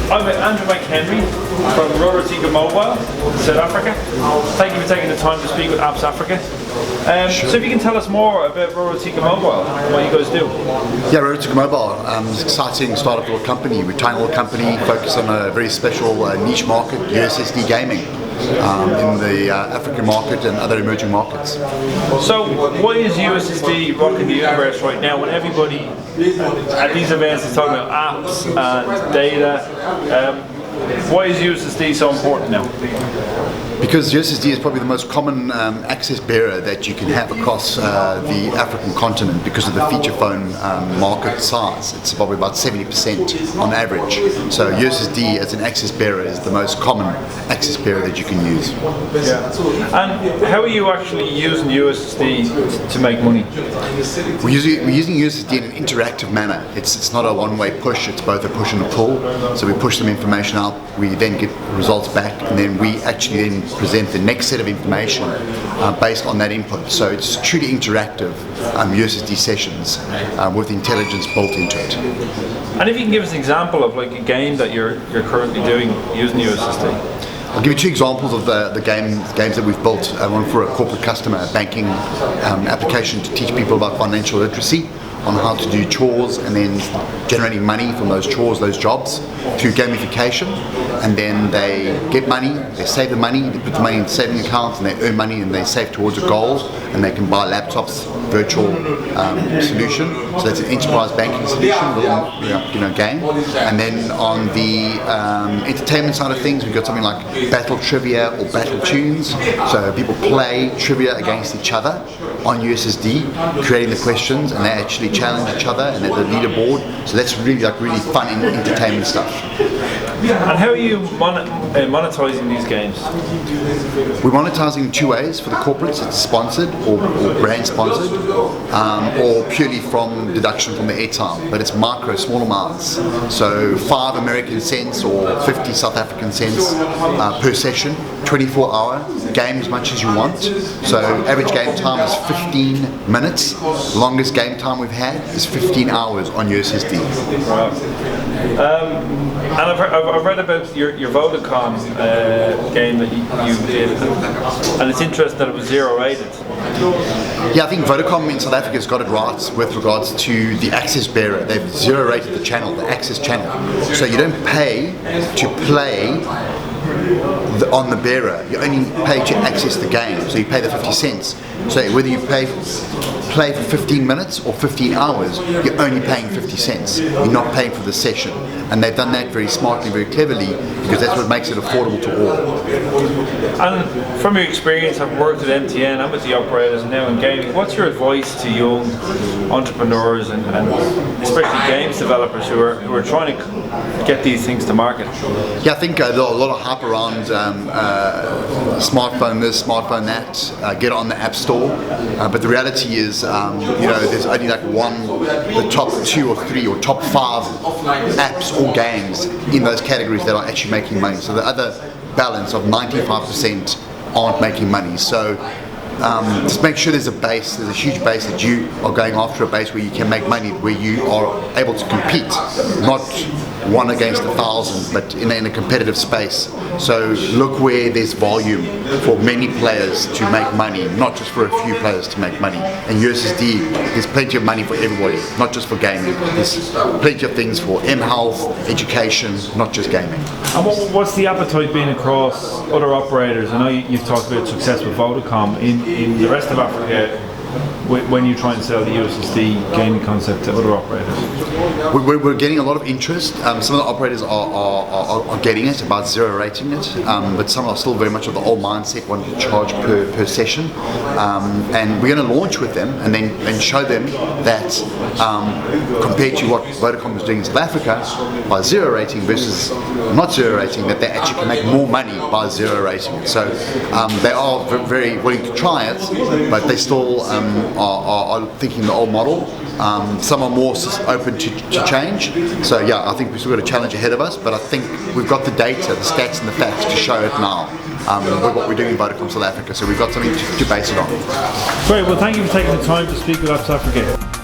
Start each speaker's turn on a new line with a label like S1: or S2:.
S1: I'm Andrew McHenry from Rorotika Mobile, South Africa. Thank you for taking the time to speak with Apps Africa.
S2: Sure.
S1: So if you can tell us more about Rorotika Mobile, what you guys do.
S2: Yeah, Rorotika Mobile is an exciting startup little company. We're a tiny little company focused on a very special niche market, USSD gaming, in the African market and other emerging markets.
S1: So why is USSD rocking the universe right now when everybody at these events is talking about apps and data? Why is USSD so important now?
S2: Because USSD is probably the most common access bearer that you can have across the African continent because of the feature phone market size. It's probably about 70% on average. So USSD as an access bearer is the most common access bearer that you can use.
S1: Yeah. And how are you actually using USSD to make money?
S2: We're using USSD in an interactive manner. It's not a one-way push, it's both a push and a pull. So we push some information out, we then get results back, and then we actually then present the next set of information based on that input. So it's truly interactive USSD sessions with intelligence built into it.
S1: And if you can give us an example of like a game that you're currently doing using USSD.
S2: I'll give you two examples of the games that we've built. One for a corporate customer, a banking application to teach people about financial literacy, on how to do chores and then generating money from those chores, those jobs, through gamification. And then they get money, they save the money, they put the money in the saving account, and they earn money and they save towards a goal, and they can buy laptops, virtual solution. So that's an enterprise banking solution, little game. And then on the entertainment side of things, we've got something like battle trivia or battle tunes. So people play trivia against each other on USSD, creating the questions, and they actually challenge each other, and there's a leaderboard. So that's really fun and entertainment stuff.
S1: And how are you monetizing these games?
S2: We're monetizing in two ways. For the corporates, it's sponsored or brand sponsored, or purely from deduction from the airtime. But it's small amounts. So 5 American cents or 50 South African cents per session, 24-hour, game as much as you want. So average game time is 15 minutes. Longest game time we've had is 15 hours on USSD.
S1: Wow. And I've read about your Vodacom game that you did, and it's interesting that it was 0 rated.
S2: Yeah, I think Vodacom in South Africa has got it right with regards to the access bearer. They've 0 rated the channel, the access channel. So you don't pay to play on the bearer, you only pay to access the game, so you pay the 50 cents. So whether you play for 15 minutes or 15 hours, you're only paying 50 cents. You're not paying for the session. And they've done that very smartly, very cleverly, because that's what makes it affordable to all.
S1: And from your experience, I've worked at MTN, I'm with the operators and now in gaming. What's your advice to young entrepreneurs and especially games developers who are trying to get these things to market?
S2: Yeah, I think there's a lot of hype around smartphone this, smartphone that, get on the App Store. But the reality is, there's only the top 2 or 3 or top 5 apps or games in those categories that are actually making money. So the other balance of 95% aren't making money. So just make sure there's a huge base that you are going after, a base where you can make money, where you are able to compete, not one against 1,000, but in a competitive space. So look where there's volume for many players to make money, not just for a few players to make money. And USSD, there's plenty of money for everybody, not just for gaming. There's plenty of things for M-Health, education, not just gaming.
S1: And what's the appetite been across other operators? I know you've talked about success with Vodacom. In the rest of Africa, when you try and sell the USSD gaming concept to other operators?
S2: We're getting a lot of interest. Some of the operators are getting it, about 0 rating it, but some are still very much of the old mindset, wanting to charge per session. And we're going to launch with them and show them that compared to what Vodacom is doing in South Africa by 0 rating versus not 0 rating, that they actually can make more money by 0 rating it. So they are very willing to try it, but they still are thinking the old model. Some are more open to change. So yeah, I think we've still got a challenge ahead of us, but I think we've got the data, the stats and the facts to show it now. With what we're doing in Vodacom South Africa. So we've got something to base it on.
S1: Great, well thank you for taking the time to speak with Apps Africa.